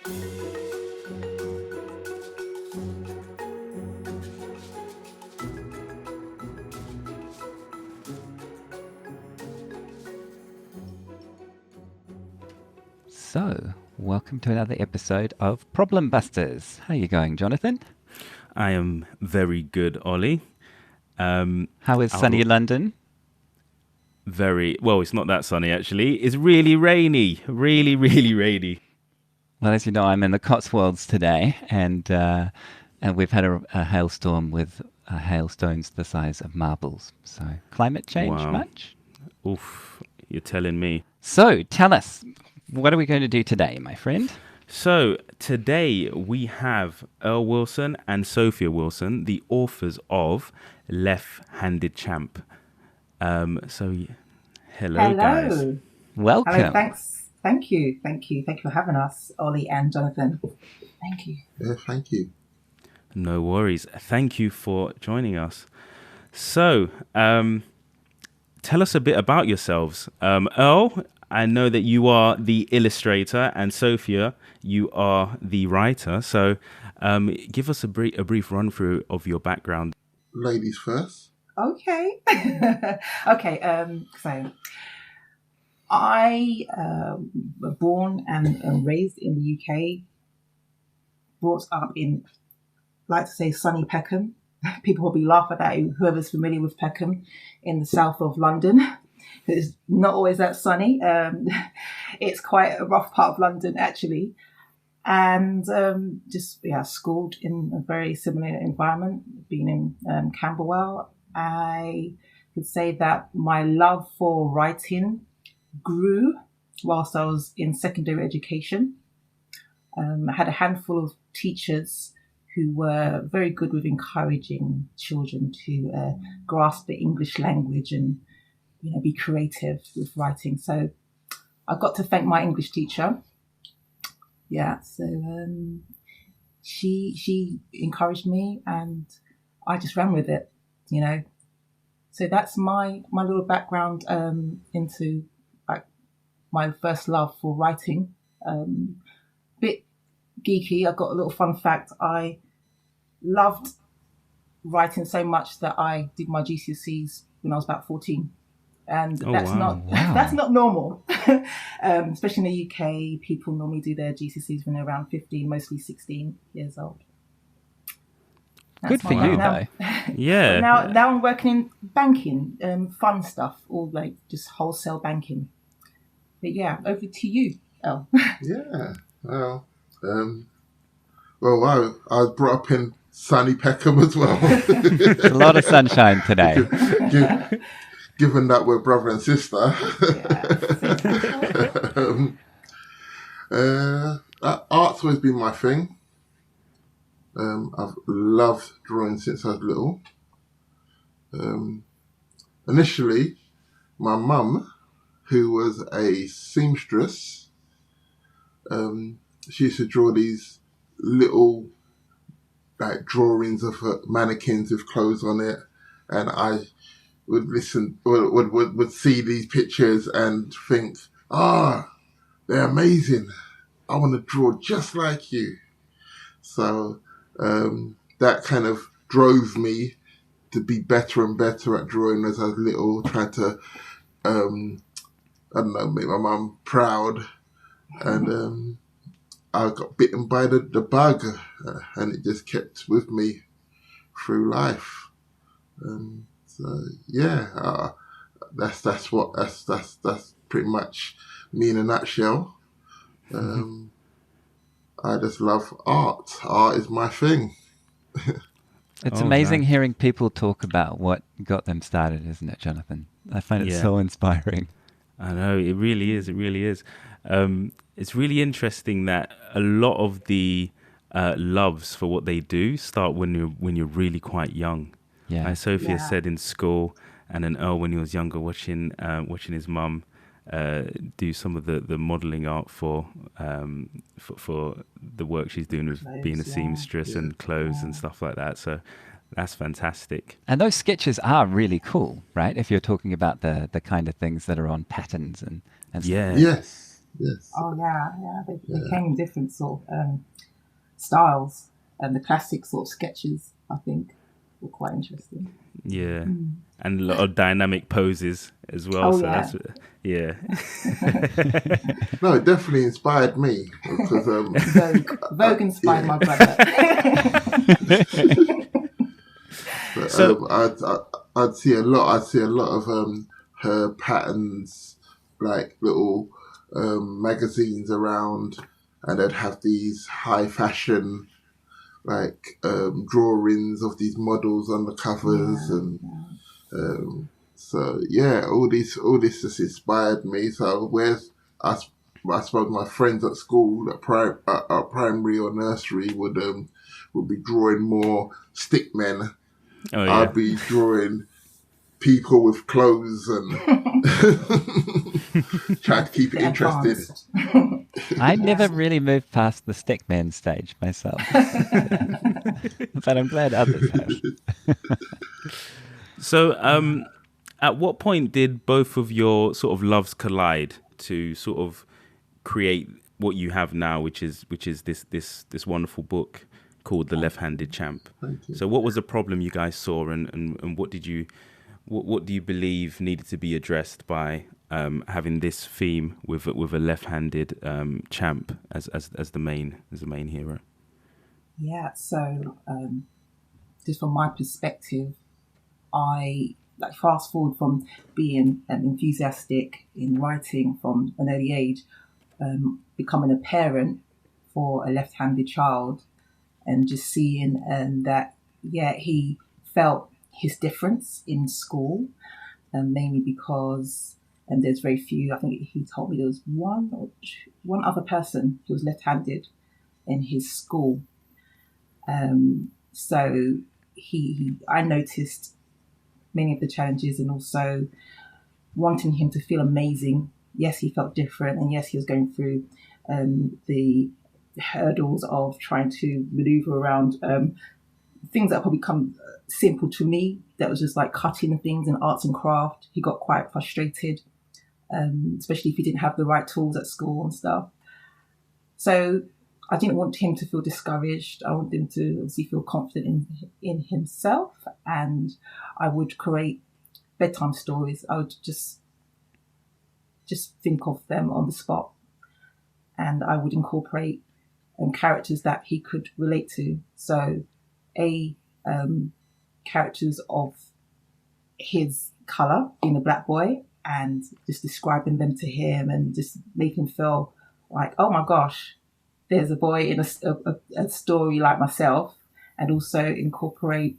So, welcome to another episode of Problem Busters. How are you going, Jonathan? I am very good, Ollie. How is sunny London? Very well. It's not that sunny actually. It's really rainy. Really, really rainy. Well, as you know, I'm in the Cotswolds today, and we've had a hailstorm with hailstones the size of marbles. So, climate change much? Oof, you're telling me. So, tell us, what are we going to do today, my friend? So, today we have Earl Wilson and Sophia Wilson, the authors of Left-Handed Champ. Hello, guys. Welcome. Hello, thanks. Thank you for having us, Ollie and Jonathan. Thank you. Yeah, thank you. No worries. Thank you for joining us. So, tell us a bit about yourselves. Earl, I know that you are the illustrator, and Sophia, you are the writer. So, give us a brief run through of your background. Ladies first. Okay. Okay. So, I was born and raised in the UK. Brought up in, like to say, sunny Peckham. People probably laugh at that. Whoever's familiar with Peckham, in the south of London. It's not always that sunny. It's quite a rough part of London, actually. And schooled in a very similar environment, being in Camberwell. I could say that my love for writing grew whilst I was in secondary education. I had a handful of teachers who were very good with encouraging children to grasp the English language and be creative with writing. So I've got to thank my English teacher. Yeah, so she encouraged me, and I just ran with it, So that's my little background into my first love for writing. Bit geeky. I've got a little fun fact. I loved writing so much that I did my GCSEs when I was about 14. And that's not normal, especially in the UK. People normally do their GCSEs when they're around 15, mostly 16 years old. Good for you, though. Yeah. Now I'm working in banking, fun stuff, all like just wholesale banking. But yeah, over to you, Elle. Yeah. Well, I was brought up in sunny Peckham as well. It's a lot of sunshine today. Given that we're brother and sister. Art's always been my thing. I've loved drawing since I was little. Initially, my mum, who was a seamstress, she used to draw these little drawings of mannequins with clothes on it, and I would would see these pictures and think, they're amazing. I want to draw just like you. So that kind of drove me to be better and better at drawing as I was little, trying to, make my mum proud. And I got bitten by the bug, and it just kept with me through life. So yeah, that's pretty much me in a nutshell. I just love art. Art is my thing. It's amazing hearing people talk about what got them started, isn't it, Jonathan? I find it so inspiring. I know, it really is. It really is. It's really interesting that a lot of the loves for what they do start when you're really quite young. Yeah. As Sophia said, in school, and then Earl when he was younger, watching his mum do some of the modelling art for the work she's doing with being a seamstress and clothes and stuff like that. So that's fantastic. And those sketches are really cool, right? If you're talking about the kind of things that are on patterns and stuff. Yes. Yes. Oh yeah. They came in different sort of styles, and the classic sort of sketches, I think, were quite interesting. Yeah. And a lot of dynamic poses as well. Oh So yeah. that's, yeah. No, it definitely inspired me because Vogue inspired my brother. but, So, I'd see a lot. I'd see a lot of her patterns, like little magazines around, and they'd have these high fashion like drawings of these models on the covers, and so yeah, all this just inspired me. So I suppose my friends at school, at primary or nursery, would be drawing more stick men. oh yeah. I'd be drawing people with clothes and trying to keep it interesting. Advanced. I never really moved past the stickman stage myself, but I'm glad others have. So, at what point did both of your sort of loves collide to sort of create what you have now, which is this wonderful book called The Left-Handed Champ? So, what was the problem you guys saw, and what did you what do you believe needed to be addressed by having this theme with a left-handed champ as the main hero? Yeah. So, just from my perspective, I like fast forward from being enthusiastic in writing from an early age, becoming a parent for a left-handed child, and just seeing that he felt his difference in school, mainly because there's very few. I think he told me there was one other person who was left-handed in his school. So I noticed many of the challenges, and also wanting him to feel amazing. Yes, he felt different, and yes, he was going through the hurdles of trying to maneuver around things that probably come simple to me. That was just like cutting things and arts and craft. He got quite frustrated, especially if he didn't have the right tools at school and stuff. So I didn't want him to feel discouraged. I wanted him to obviously feel confident in himself, and I would create bedtime stories. I would just think of them on the spot, and I would incorporate characters that he could relate to. So, characters of his colour, being a black boy, and just describing them to him, and just make him feel like, oh my gosh, there's a boy in a story like myself, and also incorporate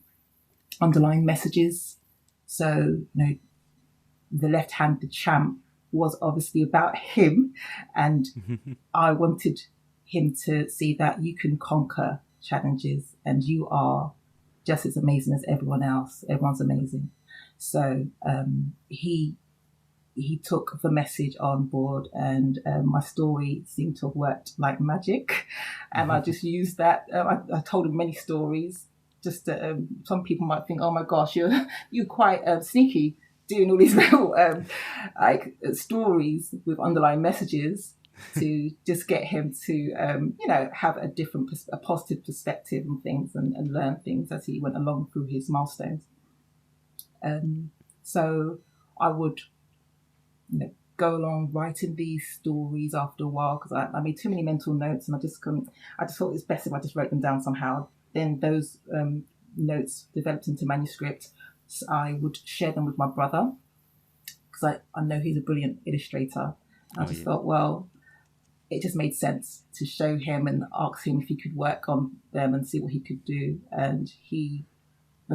underlying messages. So, the left-handed champ was obviously about him, and I wanted him to see that you can conquer challenges, and you are just as amazing as everyone else. Everyone's amazing. So he took the message on board, and my story seemed to have worked like magic. And I just used that. I told him many stories. Just some people might think, oh my gosh, you're quite sneaky, doing all these little stories with underlying messages to just get him to have a positive perspective on things, and learn things as he went along through his milestones. So I would go along writing these stories after a while, because I made too many mental notes, and I just thought it was best if I just wrote them down somehow. Then those notes developed into manuscript. So I would share them with my brother, because I know he's a brilliant illustrator. I just thought, well, it just made sense to show him and ask him if he could work on them and see what he could do. And the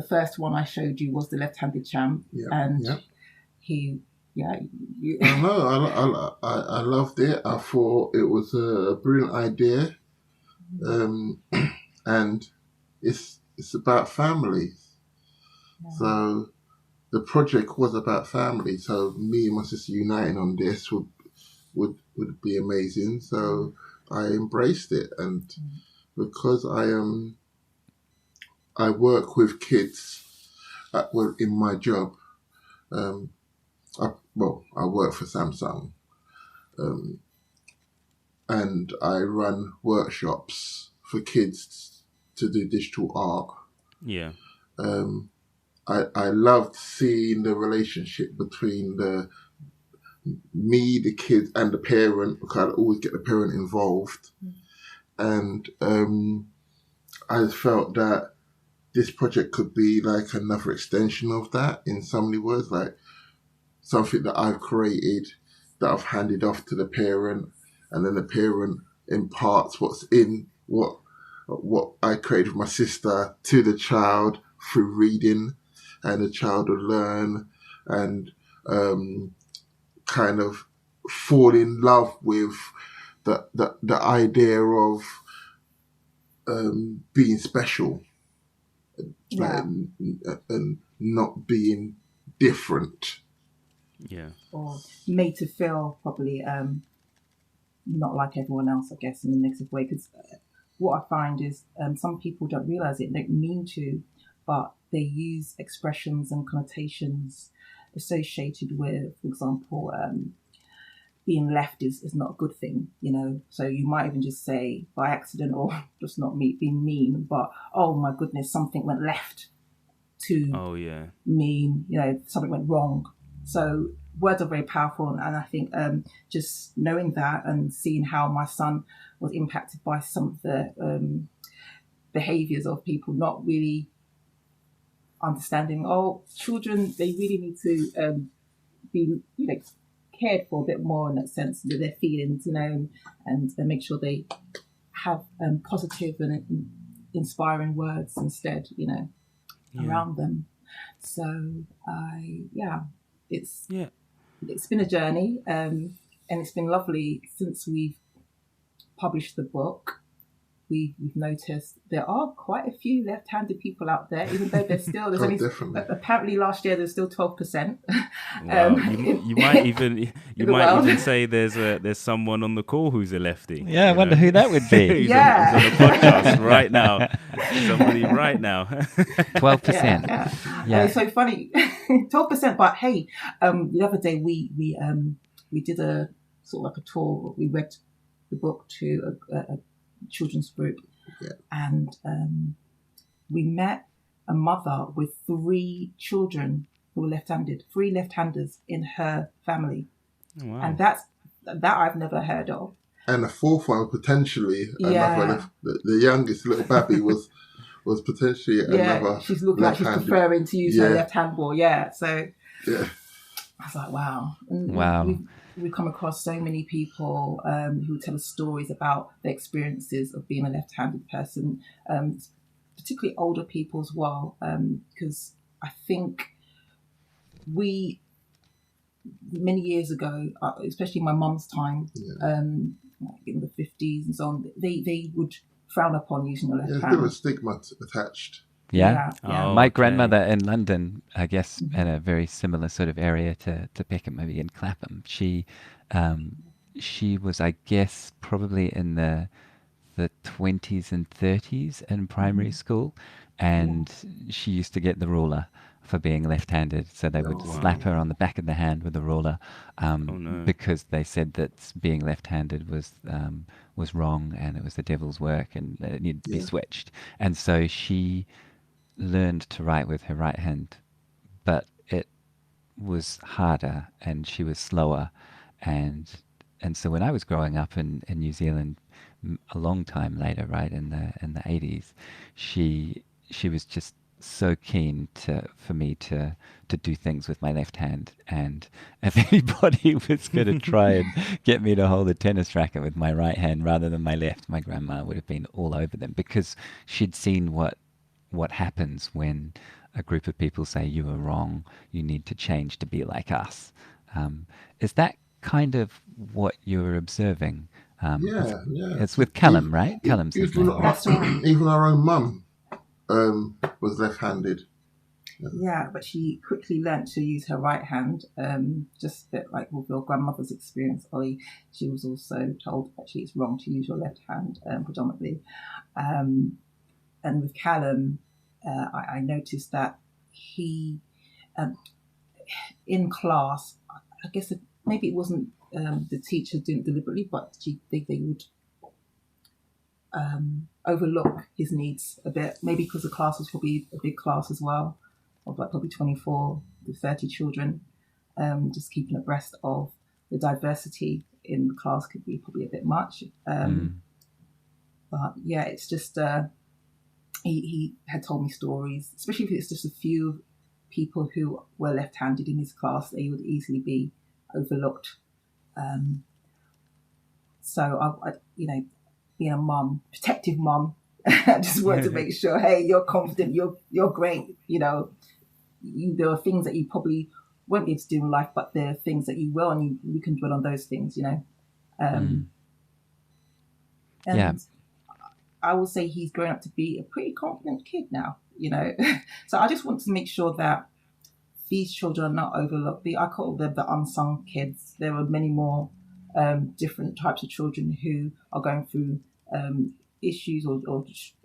first one I showed you was the left-handed champ, he. Yeah, I loved it. I thought it was a brilliant idea, and it's about families. Yeah. So the project was about family. So me and my sister uniting on this would be amazing. So I embraced it, and because I work with kids in my job. I work for Samsung, and I run workshops for kids to do digital art. Yeah. I loved seeing the relationship between the kid, and the parent, because I'd always get the parent involved. And I felt that this project could be like another extension of that in so many words, like something that I've created that I've handed off to the parent, and then the parent imparts what I created with my sister to the child through reading, and the child will learn and kind of fall in love with the idea of being special, and not being different. Yeah. Or made to feel probably not like everyone else, I guess, in a negative way. Because what I find is some people don't realise it, they don't mean to, but they use expressions and connotations associated with, for example, being left is not a good thing, you know. So you might even just say by accident, or just not me being mean, but oh my goodness, something went left to mean, you know, something went wrong. So words are very powerful, and I think just knowing that and seeing how my son was impacted by some of the behaviours of people not really understanding. Oh, children, they really need to be, you know, cared for a bit more in that sense with their feelings, you know, and make sure they have positive and inspiring words instead, you know, around them. So it's been a journey, and it's been lovely since we've published the book. We've noticed there are quite a few left-handed people out there, even though there's only apparently last year there's still 12%. Wow. You might even say there's someone on the call who's a leftie. Yeah, I wonder who that would be. Who's on the podcast right now. Somebody right now. 12%. Yeah. Yeah. It's so funny, 12%. But hey, the other day we did a sort of like a tour. We read the book to a children's group, and we met a mother with 3 children who were left-handed, 3 left-handers in her family. Wow. And that I've never heard of. And the 4th one potentially another. The youngest little Babby was potentially another. She's looking like she's preferring to use her left hand more. So I was like, wow. And wow. We've come across so many people who tell us stories about their experiences of being a left-handed person, particularly older people as well, because I think many years ago, especially my mum's time, in the 50s and so on, they would frown upon using a left hand. There's a bit of a stigma attached. Yeah. Oh, my grandmother in London, I guess, in a very similar sort of area to Peckham, maybe in Clapham. She was, I guess, probably in the 20s and 30s in primary school, and she used to get the ruler for being left-handed, so they would slap her on the back of the hand with a ruler, because they said that being left-handed was wrong and it was the devil's work and it needed to be switched. And so she learned to write with her right hand, but it was harder and she was slower, and so when I was growing up in New Zealand a long time later, right, in the 80s, she was just so keen for me to do things with my left hand, and if anybody was going to try and get me to hold a tennis racket with my right hand rather than my left, my grandma would have been all over them, because she'd seen what happens when a group of people say you are wrong, you need to change to be like us. Is that kind of what you're observing? It's with Callum, right? Callum's his name. Even our own mum was left-handed. Yeah, but she quickly learnt to use her right hand, just a bit like with your grandmother's experience, Ollie. She was also told actually it's wrong to use your left hand predominantly. And with Callum, I noticed that he, in class, I guess maybe it wasn't the teachers didn't deliberately, but they would overlook his needs a bit, maybe because the class was probably a big class as well, of like probably 24 to 30 children. Just keeping abreast of the diversity in the class could be probably a bit much. But yeah, it's just he had told me stories, especially if it's just a few people who were left-handed in his class, they would easily be overlooked. So I being a mum, protective mum, I just wanted to make sure, hey, you're confident, you're great. There are things that you probably won't be able to do in life, but there are things that you will, and you can dwell on those things. And I will say he's grown up to be a pretty confident kid now. So I just want to make sure that these children are not overlooked. I call them the unsung kids. There are many more different types of children who are going through issues or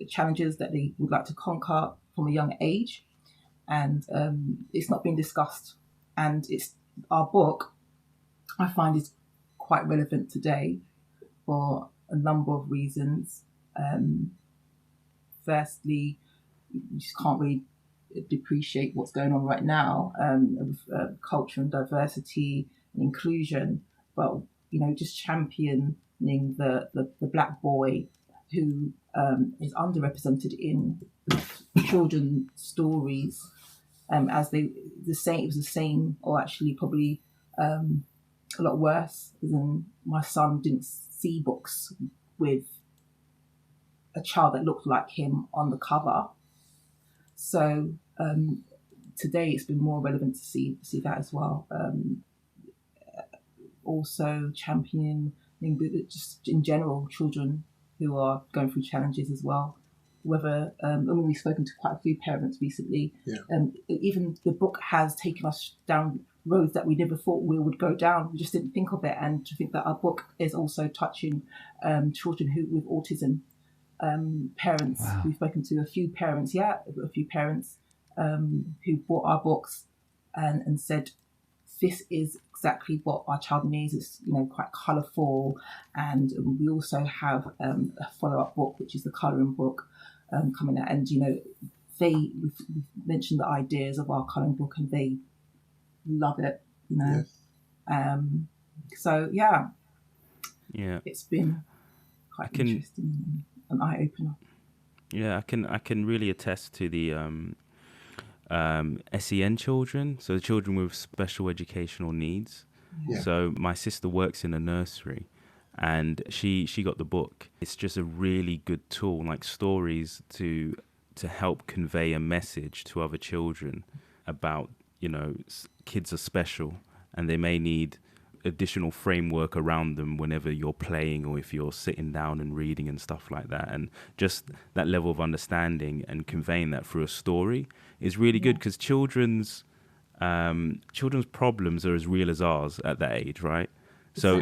challenges that they would like to conquer from a young age, and it's not being discussed. And it's our book, I find, is quite relevant today for a number of reasons. Firstly, you just can't really depreciate what's going on right now with culture and diversity and inclusion, but just championing the black boy who is underrepresented in children's stories, as it was the same, or actually probably a lot worse. As in, my son didn't see books with a child that looked like him on the cover. So today it's been more relevant to see that as well. Also championing just in general children who are going through challenges as well. Whether we've spoken to quite a few parents recently. Even the book has taken us down roads that we never thought we would go down. We just didn't think of it, and to think that our book is also touching children with autism. Parents. Wow. We've spoken to a few parents who bought our books and said, this is exactly what our child needs. It's quite colourful, and we also have a follow-up book, which is the colouring book, coming out. And we've mentioned the ideas of our colouring book, and they love it. Yes. So yeah, it's been quite interesting, an eye opener. Yeah, I can really attest to the SEN children, so the children with special educational needs. Yeah. So my sister works in a nursery, and she got the book. It's just a really good tool, like stories to help convey a message to other children about kids are special, and they may need additional framework around them whenever you're playing or if you're sitting down and reading and stuff like that. And just that level of understanding and conveying that through a story is really good, because children's problems are as real as ours at that age, right? So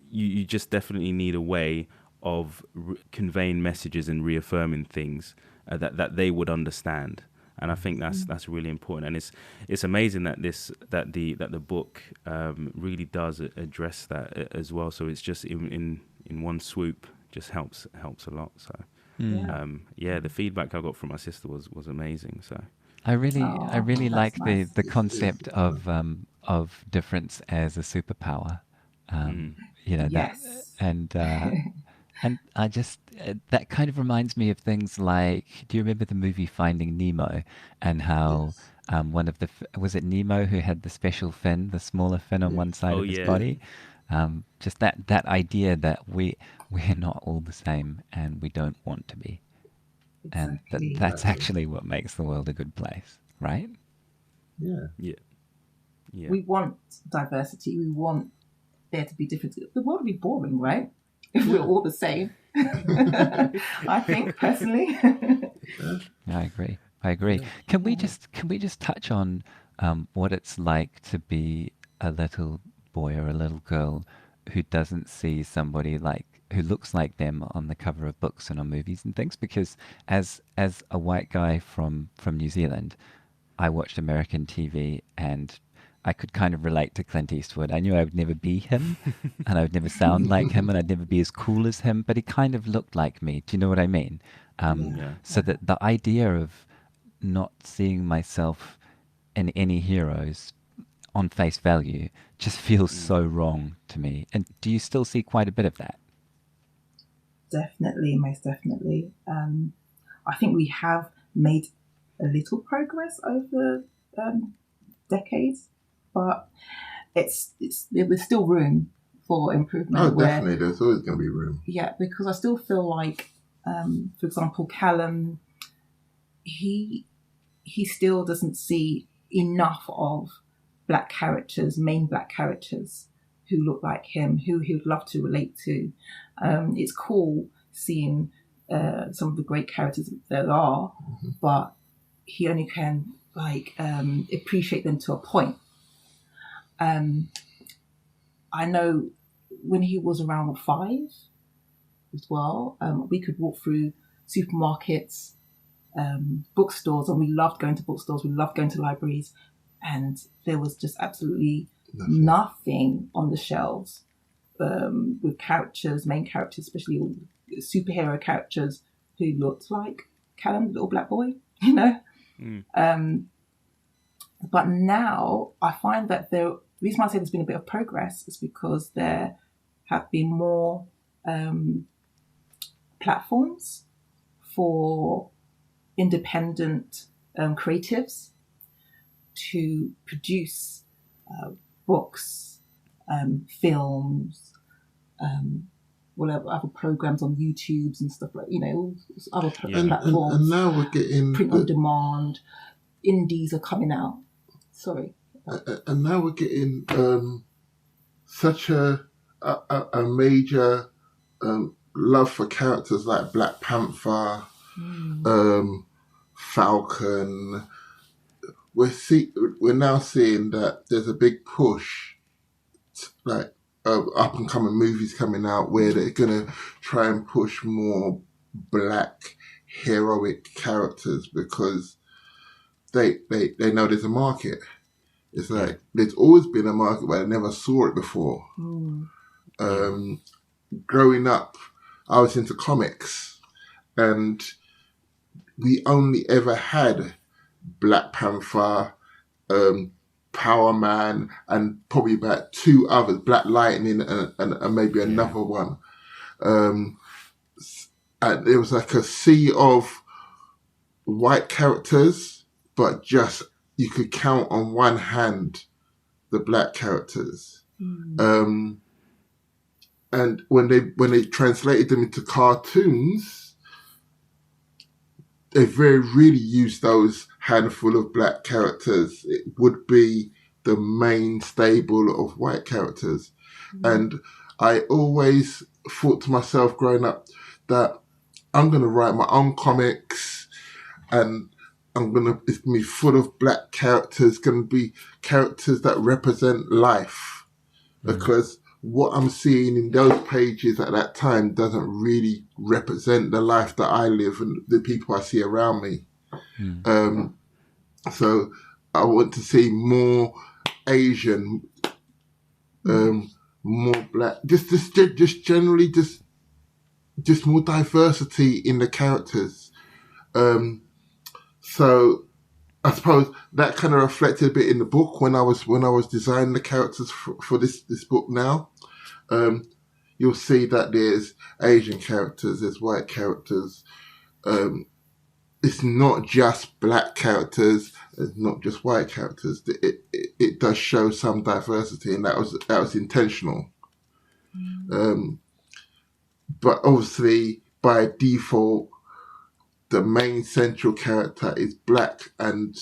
you just definitely need a way of conveying messages and reaffirming things that they would understand. And I think that's really important, and it's amazing that the book really does address that as well. So it's just in one swoop, just helps a lot. So the feedback I got from my sister was amazing. So I really like nice. the concept of difference as a superpower. Yes. And I just, that kind of reminds me of things like, do you remember the movie Finding Nemo, and how one of was it Nemo who had the special fin, the smaller fin on one side of his body? Just that idea that we're not all the same, and we don't want to be. Exactly. And that's actually what makes the world a good place, right? Yeah. We want diversity. We want there to be difference. The world would be boring, right? If we're all the same. I think personally. I agree. Can we just touch on what it's like to be a little boy or a little girl who doesn't see somebody who looks like them on the cover of books and on movies and things? Because as a white guy from New Zealand, I watched American TV, and I could kind of relate to Clint Eastwood. I knew I would never be him, and I would never sound like him, and I'd never be as cool as him, but he kind of looked like me. Do you know what I mean? Yeah. So that the idea of not seeing myself in any heroes on face value just feels so wrong to me. And do you still see quite a bit of that? Definitely, most definitely. I think we have made a little progress over decades, but there's still room for improvement. Oh, definitely. There's always going to be room. Yeah, because I still feel like, for example, Callum, he still doesn't see enough of black characters, main black characters who look like him, who he would love to relate to. It's cool seeing some of the great characters there are, but he only can appreciate them to a point. I know when he was around 5 as well, we could walk through supermarkets, bookstores, and we loved going to bookstores, we loved going to libraries, and there was just absolutely nothing on the shelves with characters, main characters, especially superhero characters who looked like Callum, the little black boy, you know. But now I find that the reason why I say there's been a bit of progress is because there have been more platforms for independent creatives to produce books, films, whatever other programs on YouTubes and stuff like, all other platforms. And now we're getting print on demand. Indies are coming out. Sorry. And now we're getting such a major love for characters like Black Panther, Falcon. We're now seeing that there's a big push, like up and coming movies coming out where they're gonna try and push more black heroic characters because they know there's a market. It's like there's always been a market, but I never saw it before. Growing up, I was into comics, and we only ever had Black Panther, Power Man, and probably about 2 others, Black Lightning, and maybe another one. And it was like a sea of white characters, but just you could count on one hand the black characters. And when they translated them into cartoons, they very really used those handful of black characters. It would be the main stable of white characters. And I always thought to myself growing up that I'm going to write my own comics, and it's going to be full of black characters, going to be characters that represent life. Because what I'm seeing in those pages at that time doesn't really represent the life that I live and the people I see around me. So I want to see more Asian, more black, just generally just more diversity in the characters. So I suppose that kind of reflected a bit in the book when I was designing the characters for this book now. You'll see that there's Asian characters, there's white characters. It's not just black characters, it's not just white characters. It does show some diversity, and that was intentional. But obviously, by default, the main central character is black, and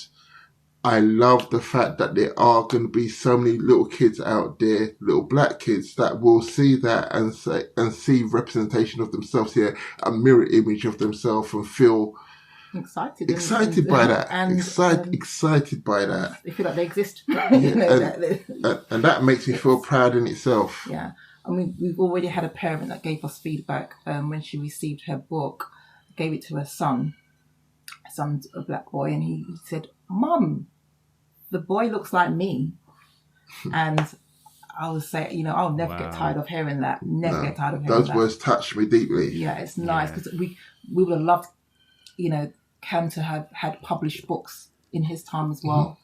I love the fact that there are going to be so many little kids out there, little black kids, that will see that and see representation of themselves here, a mirror image of themselves, and feel excited by that. Excited by that. They feel like they exist. And that makes me feel proud in itself. Yeah. I mean, we've already had a parent that gave us feedback when she received her book, gave it to her son. Her son's a black boy, and he said, "Mum, the boy looks like me." And I would say, I'll never get tired of hearing that. Never get tired of hearing those that. words touched me deeply. Yeah, it's nice because we would have loved, Cam to have had published books in his time as well,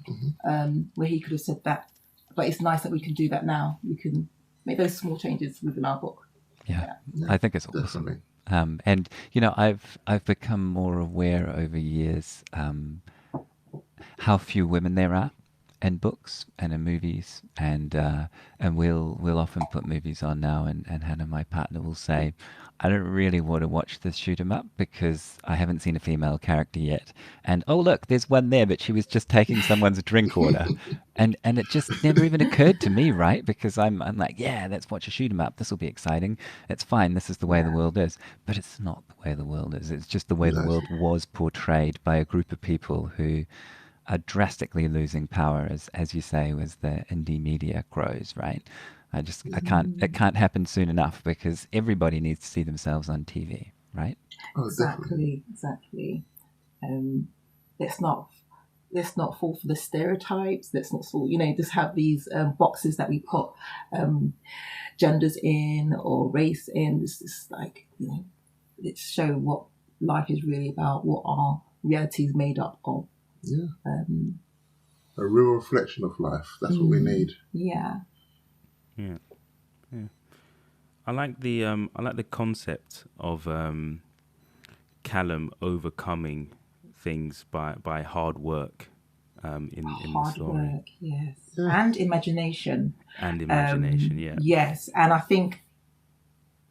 where he could have said that. But it's nice that we can do that now. We can make those small changes within our book. Yeah, I think it's awesome. And I've become more aware over years how few women there are in books and in movies, and we'll often put movies on now, and Hannah, my partner, will say, I don't really want to watch this shoot 'em up because I haven't seen a female character yet, and oh look, there's one there, but she was just taking someone's drink order, and it just never even occurred to me, right? Because I'm like, yeah, let's watch a shoot 'em up. This will be exciting. It's fine. This is the way the world is, but it's not the way the world is. It's just the way the world was portrayed by a group of people who are drastically losing power, as you say, as the indie media grows, right? It can't happen soon enough because everybody needs to see themselves on TV, right? Oh, Exactly. Let's not fall for the stereotypes. Let's not fall, just have these boxes that we put genders in or race in. It's like, let's show what life is really about, what our reality is made up of. Yeah. A real reflection of life. That's what we need. Yeah. Yeah. I like the concept of Callum overcoming things by hard work in the story. Hard work, yes. And imagination. Yeah. Yes, and I think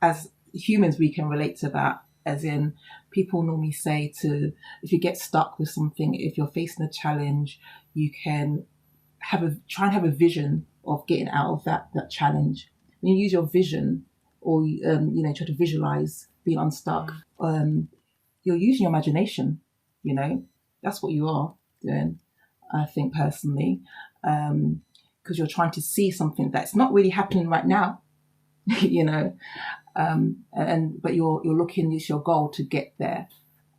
as humans we can relate to that. As in, people normally say if you get stuck with something, if you're facing a challenge, you can try and have a vision of getting out of that challenge. When you use your vision, or try to visualize being unstuck, you're using your imagination. That's what you are doing. I think personally, because you're trying to see something that's not really happening right now. But you're looking, it's your goal to get there.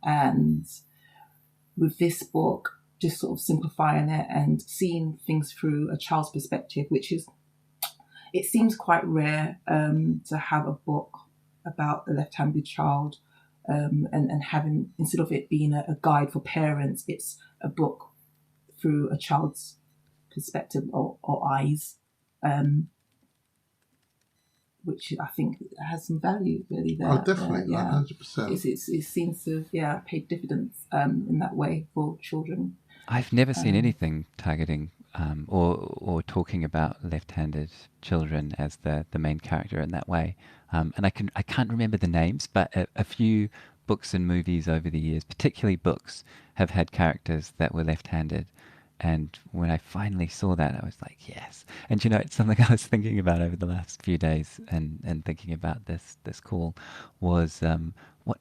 And with this book, just sort of simplifying it and seeing things through a child's perspective, it seems quite rare to have a book about a left-handed child, and having, instead of it being a guide for parents, it's a book through a child's perspective or eyes. Which I think has some value really there. Oh, definitely, 100%. It seems to have paid dividends in that way for children. I've never seen anything targeting or talking about left-handed children as the main character in that way. And I can't remember the names, but a few books and movies over the years, particularly books, have had characters that were left-handed. And when I finally saw that, I was like, yes. And it's something I was thinking about over the last few days, and thinking about this call was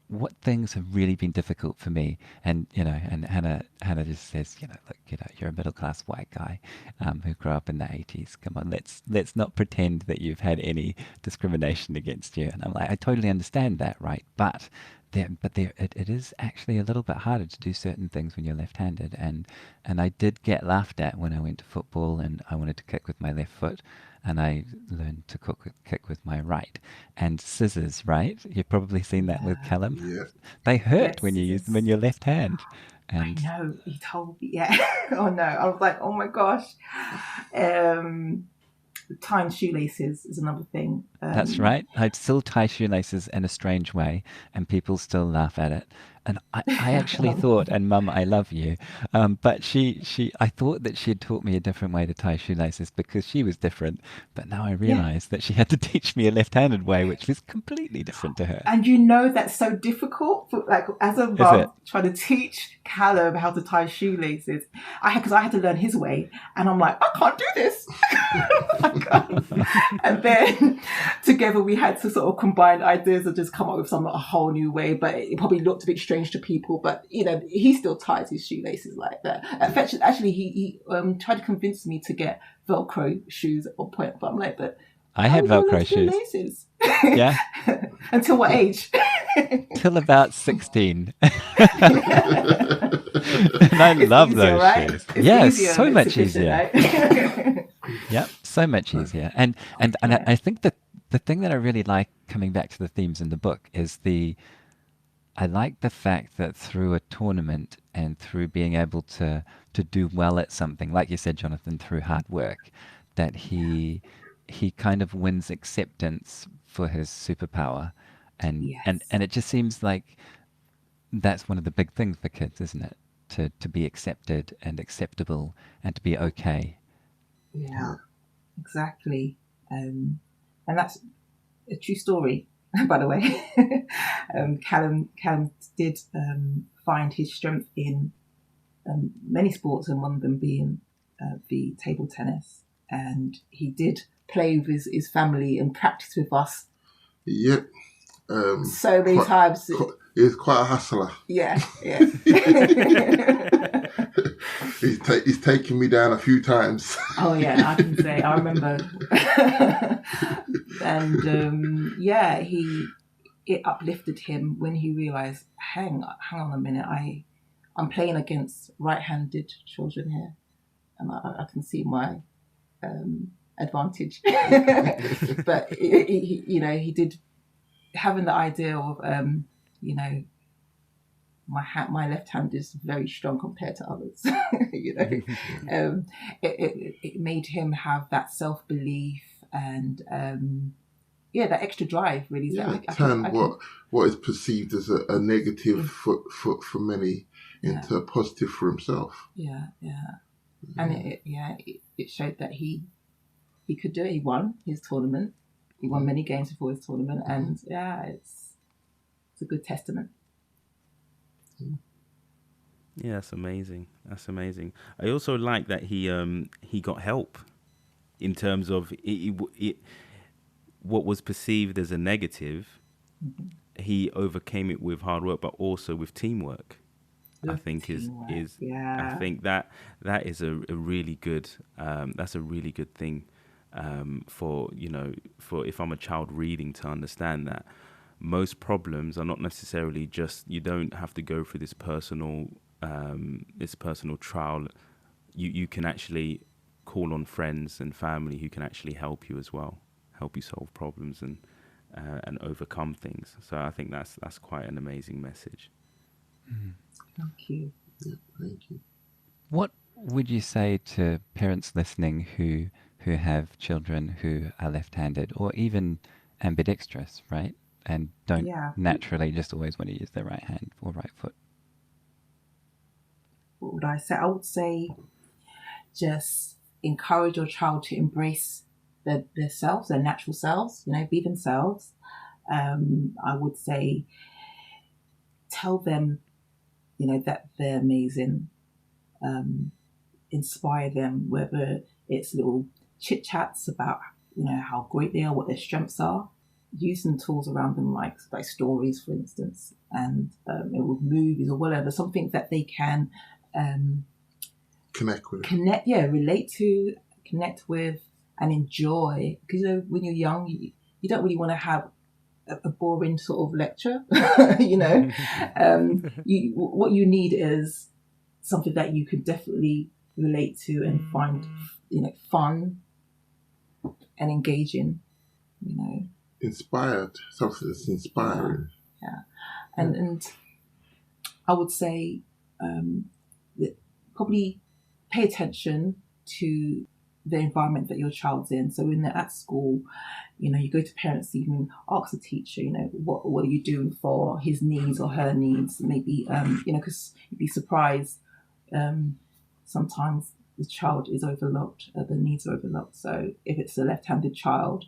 what things have really been difficult for me. And and Hannah just says, look, you're a middle class white guy who grew up in the 80s. Come on, let's not pretend that you've had any discrimination against you. And I'm like, I totally understand that, right? But it is actually a little bit harder to do certain things when you're left-handed, and I did get laughed at when I went to football and I wanted to kick with my left foot, and I learned to kick with my right. And scissors, right? You've probably seen that with Callum. Yeah. They hurt when you use them in your left hand. And I know, he told me, yeah. Oh no, I was like, oh my gosh. Tying shoelaces is another thing. That's right. I'd still tie shoelaces in a strange way, and people still laugh at it. And I actually thought, and Mum, I love you, but I thought that she had taught me a different way to tie shoelaces because she was different. But now I realise that she had to teach me a left-handed way, which was completely different to her. And that's so difficult for, as a mum, trying to teach Callum how to tie shoelaces. Because I had to learn his way, and I'm like, I can't do this. I can't. And then together we had to sort of combine ideas and just come up with a whole new way. But it probably looked a bit strange to people, but he still ties his shoelaces like that. Actually, he tried to convince me to get Velcro shoes at one point, but I'm like, but I had Velcro shoes. Laces? Yeah. Until what age? Till about 16. And I love those shoes. It's so much easier. Right? Yep. so much easier. And Yeah. I think that the thing that I really like, coming back to the themes in the book, is I like the fact that through a tournament and through being able to do well at something, like you said, Jonathan, through hard work, that he kind of wins acceptance for his superpower, Yes. and it just seems like that's one of the big things for kids, isn't it? To be accepted and acceptable and to be okay. Yeah. Exactly. And that's a true story, by the way. Callum did find his strength in many sports, and one of them being the table tennis. And he did play with his family and practice with us Yep. so many times. He's quite a hustler. Yeah. He's taken me down a few times. Oh yeah, I can say I remember. And it uplifted him when he realized, hang on a minute, I'm playing against right-handed children here, and I can see my advantage. But he did, having the idea of my left hand is very strong compared to others. It made him have that self-belief and that extra drive, really. Yeah, what is perceived as a negative for many into a positive for himself. Yeah. And it showed that he could do it. He won his tournament. He won many games before his tournament, and it's a good testament. Yeah, that's amazing. I also like that he got help in terms of it what was perceived as a negative. He overcame it with hard work, but also with teamwork. I think I think that is a really good that's a really good thing for if I'm a child reading, to understand that most problems are not necessarily just, you don't have to go through this personal trial. You can actually call on friends and family who can actually help you as well, help you solve problems and overcome things. So I think that's quite an amazing message. Thank you. Yeah, thank you. What would you say to parents listening who have children who are left-handed or even ambidextrous, right? And don't naturally just always want to use their right hand or right foot? What would I say? I would say just encourage your child to embrace their selves, their natural selves, be themselves. I would say tell them, that they're amazing. Inspire them, whether it's little chit chats about, how great they are, what their strengths are. Use some tools around them, like stories, for instance, and with movies or whatever, something that they can relate to, connect with, and enjoy. Because when you're young, you don't really want to have a boring sort of lecture. What you need is something that you can definitely relate to and find, fun and engaging. Inspired, something that's inspiring. Yeah. And I would say that probably pay attention to the environment that your child's in. So when they're at school, you go to parents evening, ask the teacher, what are you doing for his needs or her needs? Maybe, because you'd be surprised. Sometimes the child is overlooked, the needs are overlooked. So if it's a left-handed child,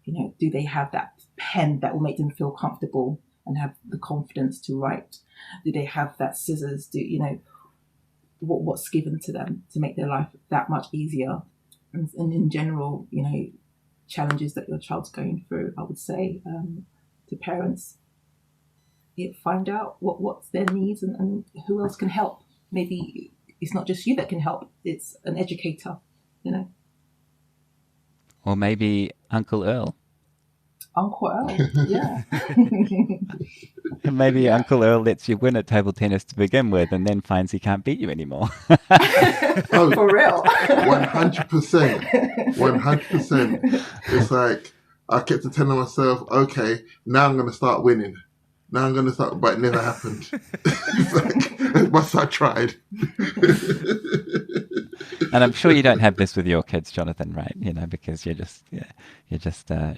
do they have that pen that will make them feel comfortable and have the confidence to write? Do they have that scissors? What's given to them to make their life that much easier? And in general, challenges that your child's going through, I would say to parents, find out what's their needs and who else can help. Maybe it's not just you that can help, it's an educator, Or maybe Uncle Earl. Uncle Earl, yeah. Maybe Yeah. Uncle Earl lets you win at table tennis to begin with, and then finds he can't beat you anymore. Oh, For real. 100%. 100%. It's like I kept on telling myself, okay, now I'm going to start winning. Now I'm going to start, but it never happened. It's like, once I tried. And I'm sure you don't have this with your kids, Jonathan, right? You know, because you just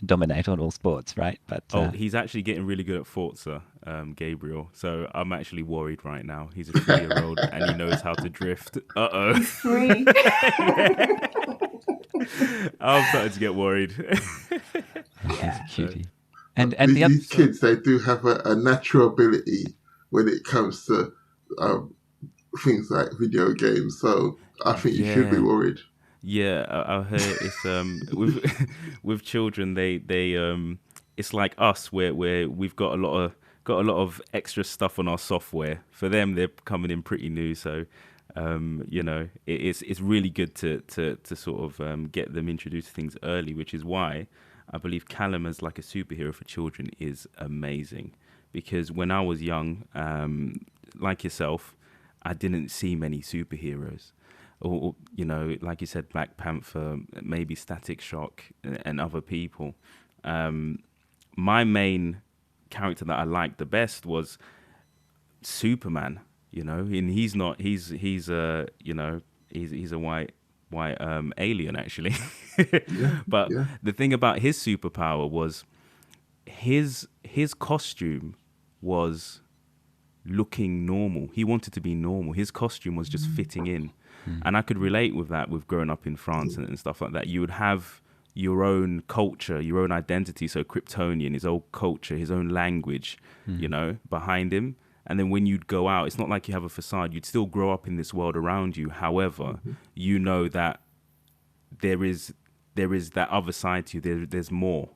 dominate on all sports, right? But Oh, he's actually getting really good at Forza, Gabriel. So I'm actually worried right now. He's a 3-year-old and he knows how to drift. Uh-oh. He's free. I'm starting to get worried. he's a cutie. And the these, other, these kids, they do have a natural ability when it comes to things like video games. So I think you should be Yeah. worried. Yeah, I heard it's with with children they it's like us where we've got a lot of extra stuff on our software. For them, they're coming in pretty new, so you know it's really good to sort of get them introduced to things early, which is why I believe Callum as like a superhero for children is amazing. Because when I was young, like yourself, I didn't see many superheroes. Or you know, like you said, Black Panther, maybe Static Shock, and other people. My main character that I liked the best was Superman. You know, and he's not. He's you know he's a white alien actually. Yeah, But yeah. the thing about his superpower was his costume was looking normal. He wanted to be normal. His costume was just fitting in. And I could relate with that with growing up in France and stuff like that. You would have your own culture, your own identity. So Kryptonian, his own culture, his own language, you know, behind him. And then when you'd go out, it's not like you have a facade. You'd still grow up in this world around you. However, you know that there is that other side to you. There's more,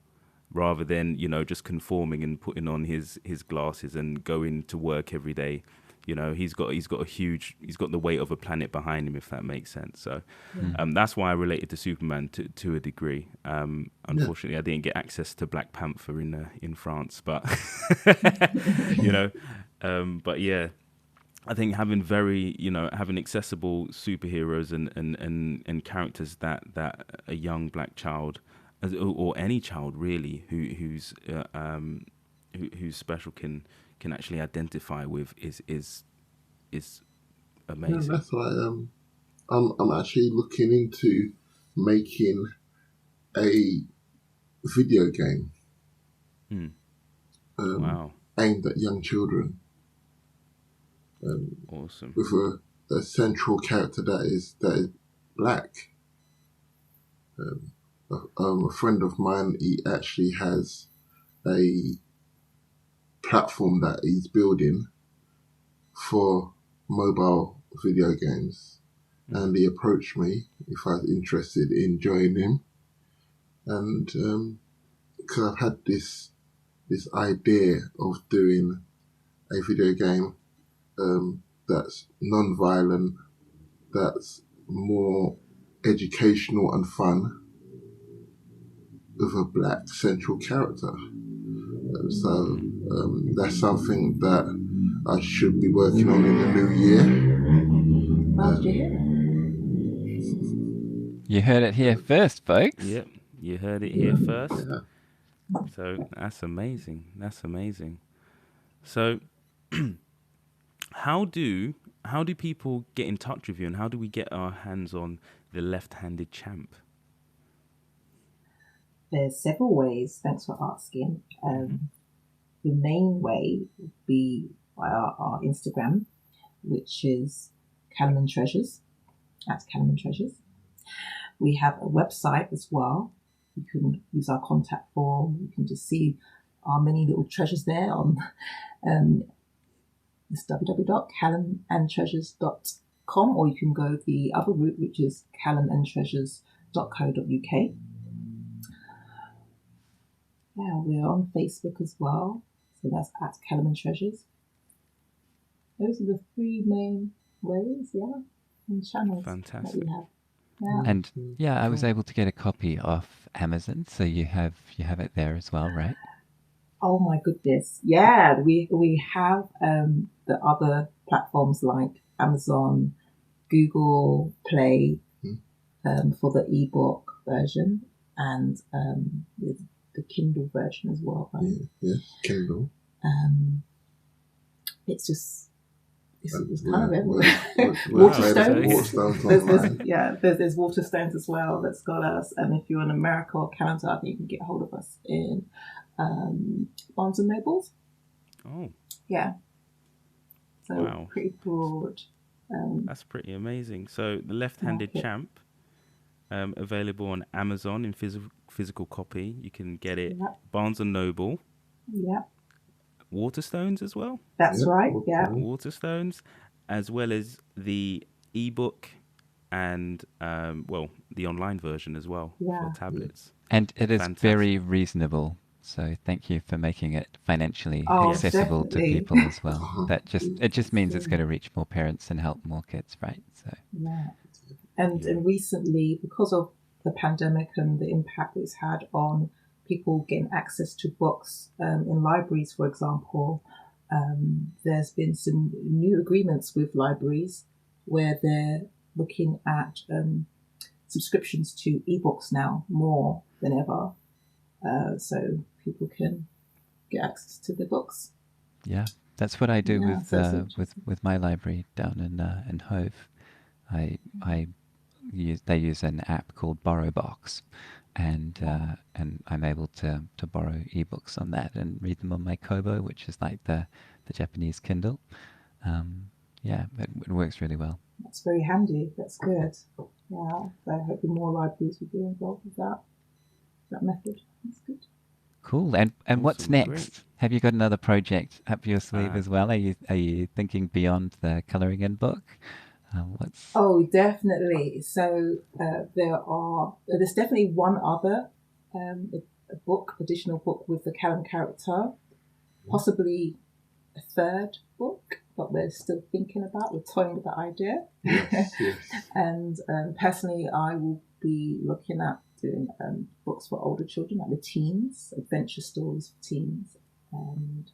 rather than, you know, just conforming and putting on his glasses and going to work every day. You know, he's got the weight of a planet behind him, if that makes sense. So that's why I related to Superman to a degree. Unfortunately, I didn't get access to Black Panther in France, but you know, but yeah, I think having having accessible superheroes and characters that a young black child, or any child really, who's special can actually identify with is Yeah, amazing. that's why I'm actually looking into making a video game Wow, aimed at young children awesome. with a central character that is black. A friend of mine, he actually has a platform that he's building for mobile video games, and he approached me if I was interested in joining him. And because I've had this idea of doing a video game that's non-violent, that's more educational and fun, with a black central character. So that's something that I should be working on in the new year. How's your hair? you heard it here first, folks. Yep, you heard it here first. Yeah. So that's amazing. That's amazing. So how do people get in touch with you, and how do we get our hands on the Left-Handed Champ? There's several ways. Thanks for asking. The main way would be via our Instagram, which is Callum and Treasures. That's Callum and Treasures. We have a website as well. You can use our contact form. You can just see our many little treasures there on it's www.callumandtreasures.com, or you can go the other route, which is callumandtreasures.co.uk. Yeah, we're on Facebook as well. So that's at Callum and Treasures. Those are the three main ways, and channels Fantastic. that we have. Yeah. And yeah, I was able to get a copy off Amazon, so you have it there as well, right? Oh my goodness. Yeah, we have the other platforms like Amazon, Google Play for the ebook version, and the Kindle version as well. Right? Yeah, Kindle. It's just it's kind of everywhere. Wow, Waterstones. There's Waterstones as well that's got us. And if you're in America or Canada, I think you can get hold of us in Barnes and Nobles. Oh, yeah. So wow, pretty broad. That's pretty amazing. So the Left-Handed market. Champ, available on Amazon in physical copy. You can get it Barnes and Noble. Yeah. Waterstones as well. That's right. Yeah. Waterstones, as well as the ebook and the online version as well for tablets. And it is Fantastic. very reasonable. So thank you for making it financially Oh, accessible definitely. to people as well. It just means it's going to reach more parents and help more kids, right? So yeah. And recently, because of the pandemic and the impact it's had on people getting access to books in libraries, for example, there's been some new agreements with libraries where they're looking at subscriptions to ebooks now more than ever, so people can get access to the books. Yeah, that's what I do with my library down in Hove. They use an app called BorrowBox, and I'm able to borrow ebooks on that and read them on my Kobo, which is like the Japanese Kindle. It works really well. That's very handy. That's good. Yeah, so hopefully more libraries will be involved with that method. That's good. Cool. And Awesome. what's next? Great. Have you got another project up your sleeve as well? Are you thinking beyond the colouring in book? Oh, definitely. So there's definitely one other additional book with the Callum character, possibly a third book, but we're still thinking about. We're toying with the idea. Yes. And personally, I will be looking at doing books for older children, like the teens, adventure stories for teens, and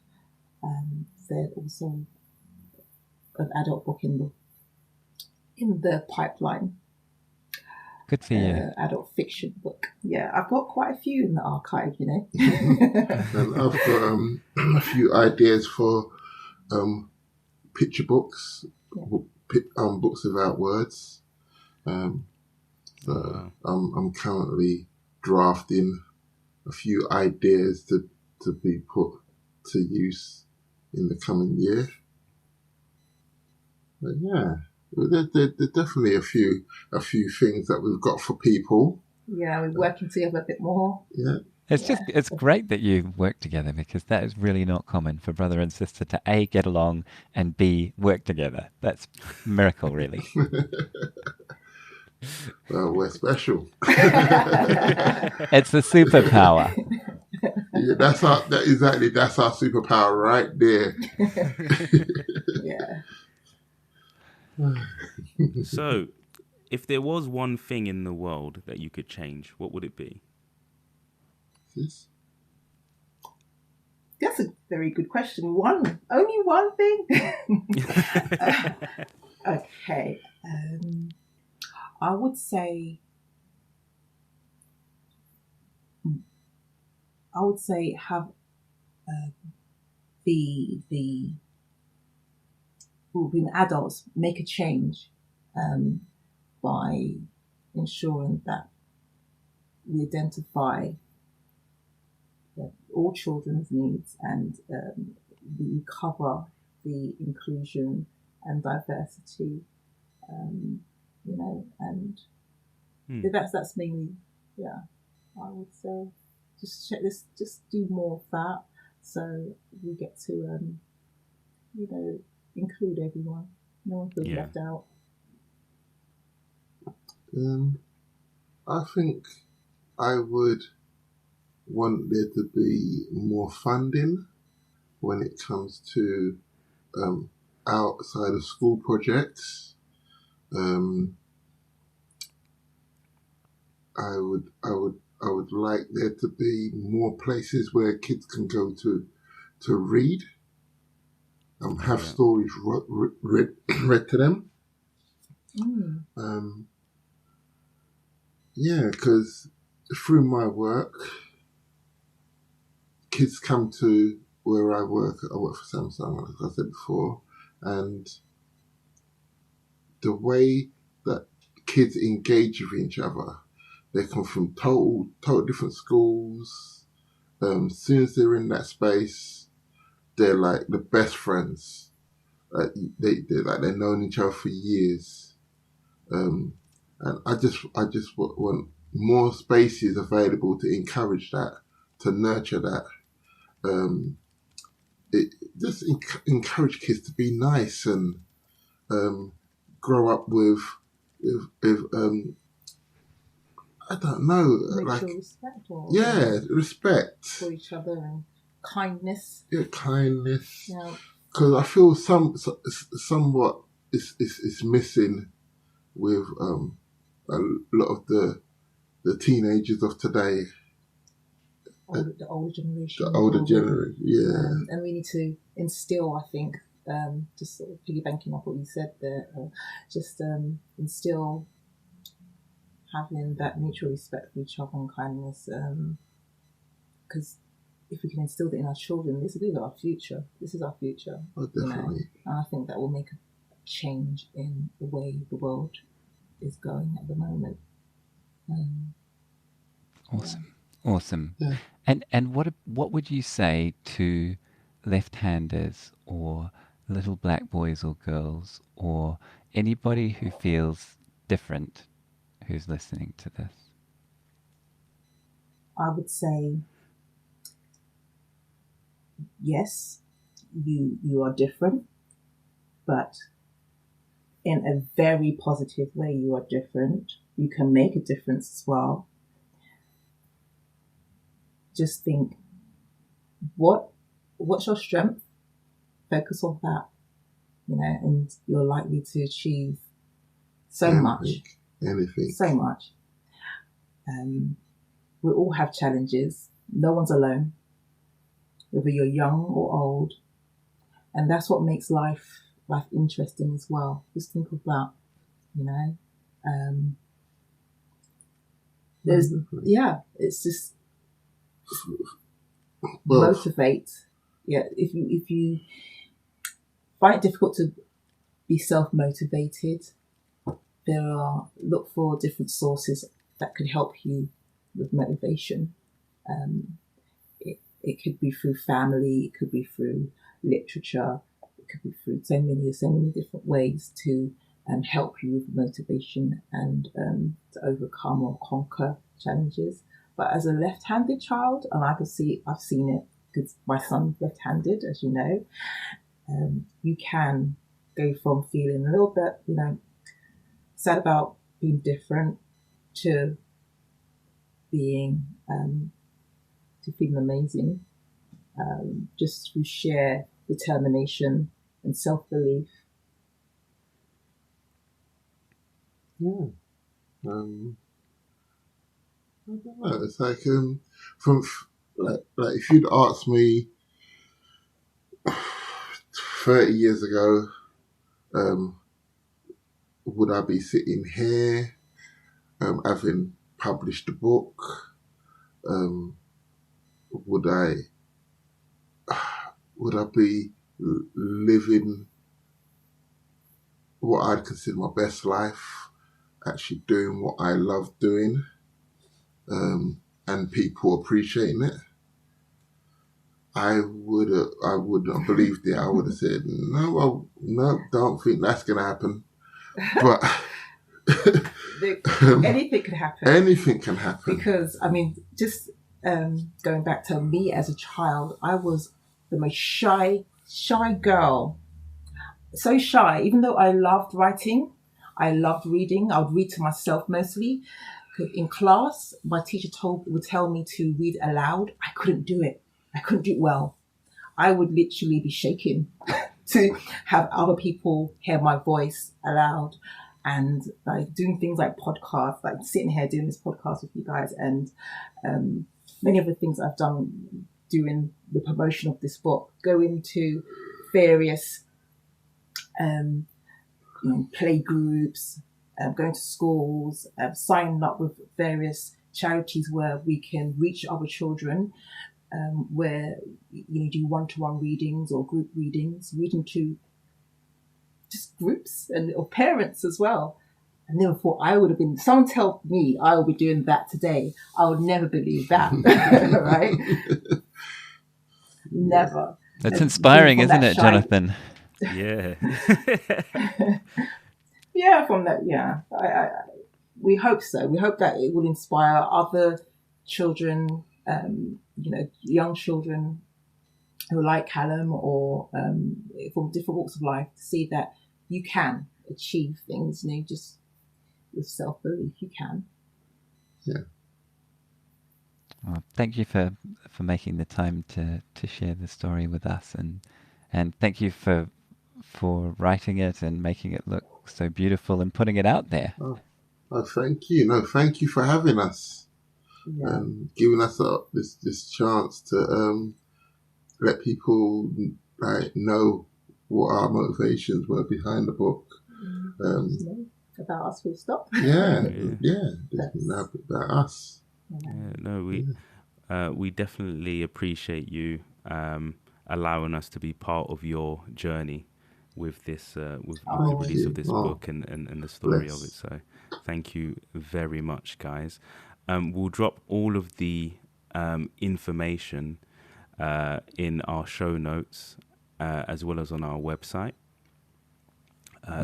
there's also an adult book in the pipeline. Good for you. Adult fiction book. Yeah, I've got quite a few in the archive, you know. And I've got a few ideas for picture books, books without words. So I'm currently drafting a few ideas to be put to use in the coming year. But yeah, there's definitely a few things that we've got for people. Yeah, we're working together a bit more. Yeah. It's great that you work together, because that is really not common for brother and sister to A, get along, and B, work together. That's a miracle, really. Well, we're special. It's a superpower. Yeah, that's our superpower right there. Yeah. So, if there was one thing in the world that you could change, what would it be? Yes. That's a very good question. Only one thing? Okay. I would say have being adults make a change by ensuring that we identify all children's needs and we cover the inclusion and diversity, that's mainly, I would say just do more of that, so we get to include everyone. No one feels left out. I think I would want there to be more funding when it comes to outside of school projects. I I would like there to be more places where kids can go to read, have Yeah. stories read to them. Yeah, because through my work, kids come to where I work. I work for Samsung, like I said before, and the way that kids engage with each other, they come from total different schools. As soon as they're in that space, they're like the best friends. Like they're like they've known each other for years. And I just want more spaces available to encourage that, to nurture that. It just encourage kids to be nice and grow up with I don't know, Mutual respect, or respect for each other, and kindness. Yeah, kindness. Yeah. Because I feel somewhat is missing with a lot of the teenagers of today. The older generation. The older generation, yeah. And we need to instill, I think, just sort of piggybacking off what you said there, instill having that mutual respect for each other and kindness. Because if we can instill that in our children, this is our future. This is our future. Oh, definitely. And I think that will make a change in the way the world is going at the moment. Awesome. Yeah. And what would you say to left-handers or little black boys or girls or anybody who feels different who's listening to this? I would say, yes, you are different, but in a very positive way. You are different. You can make a difference as well. Just think, what's your strength? Focus on that, and you're likely to achieve so much. Anything. So much. We all have challenges. No one's alone, whether you're young or old. And that's what makes life interesting as well. Just think of that, it's just motivate. Yeah, if you find it difficult to be self-motivated, look for different sources that could help you with motivation. It could be through family, it could be through literature, it could be through so many different ways to help you with motivation and to overcome or conquer challenges. But as a left-handed child, and I've seen it because my son's left-handed, as you know, you can go from feeling a little bit, sad about being different to being to feeling amazing, just through sheer determination and self-belief. Yeah. I don't know. It's like from like if you'd asked me 30 years ago, would I be sitting here, having published a book? Would I be living what I'd consider my best life, actually doing what I love doing, and people appreciating it? I would not believe it. I would have said, no, don't think that's going to happen. But anything could happen. Anything can happen. Because, just going back to me as a child, I was the most shy girl. So shy, even though I loved writing, I loved reading. I would read to myself mostly. In class, my teacher would tell me to read aloud. I couldn't do it. I couldn't do it well. I would literally be shaking to have other people hear my voice aloud. and like doing things like podcasts, like sitting here doing this podcast with you guys, and many of the things I've done during the promotion of this book, going to various play groups, going to schools, signing up with various charities where we can reach other children, where do one-to-one readings or group readings, reading to just groups and or parents as well. I never thought I would have been. Someone tell me I will be doing that today. I would never believe that, right? Never. That's inspiring, isn't it, shy, Jonathan? Yeah. Yeah, from that, yeah. We hope so. We hope that it will inspire other children, young children who like Callum or from different walks of life, to see that you can achieve things, just with self-belief, you can. Yeah. Well, thank you for making the time to share the story with us, and thank you for writing it and making it look so beautiful and putting it out there. Oh, thank you. No, thank you for having us and giving us this chance to let people know what our motivations were behind the book. About us, full stop. Yeah, about us. Yeah, no, we definitely appreciate you allowing us to be part of your journey with this, with the release of this book and the story of it. So thank you very much, guys. We'll drop all of the information in our show notes as well as on our website,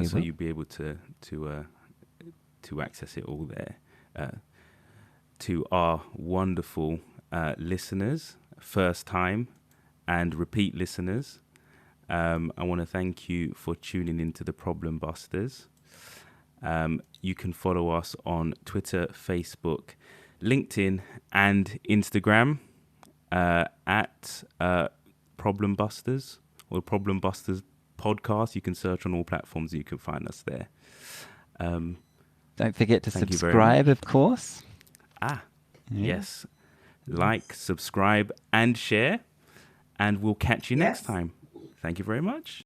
so you'll be able to access it all there. To our wonderful listeners, first time and repeat listeners, I want to thank you for tuning into the Problem Busters. You can follow us on Twitter, Facebook, LinkedIn, and Instagram at Problem Busters or Problem Busters Podcast. You can search on all platforms. You can find us there. Don't forget to subscribe, of course. Yes. Like, subscribe, and share. And we'll catch you next time. Thank you very much.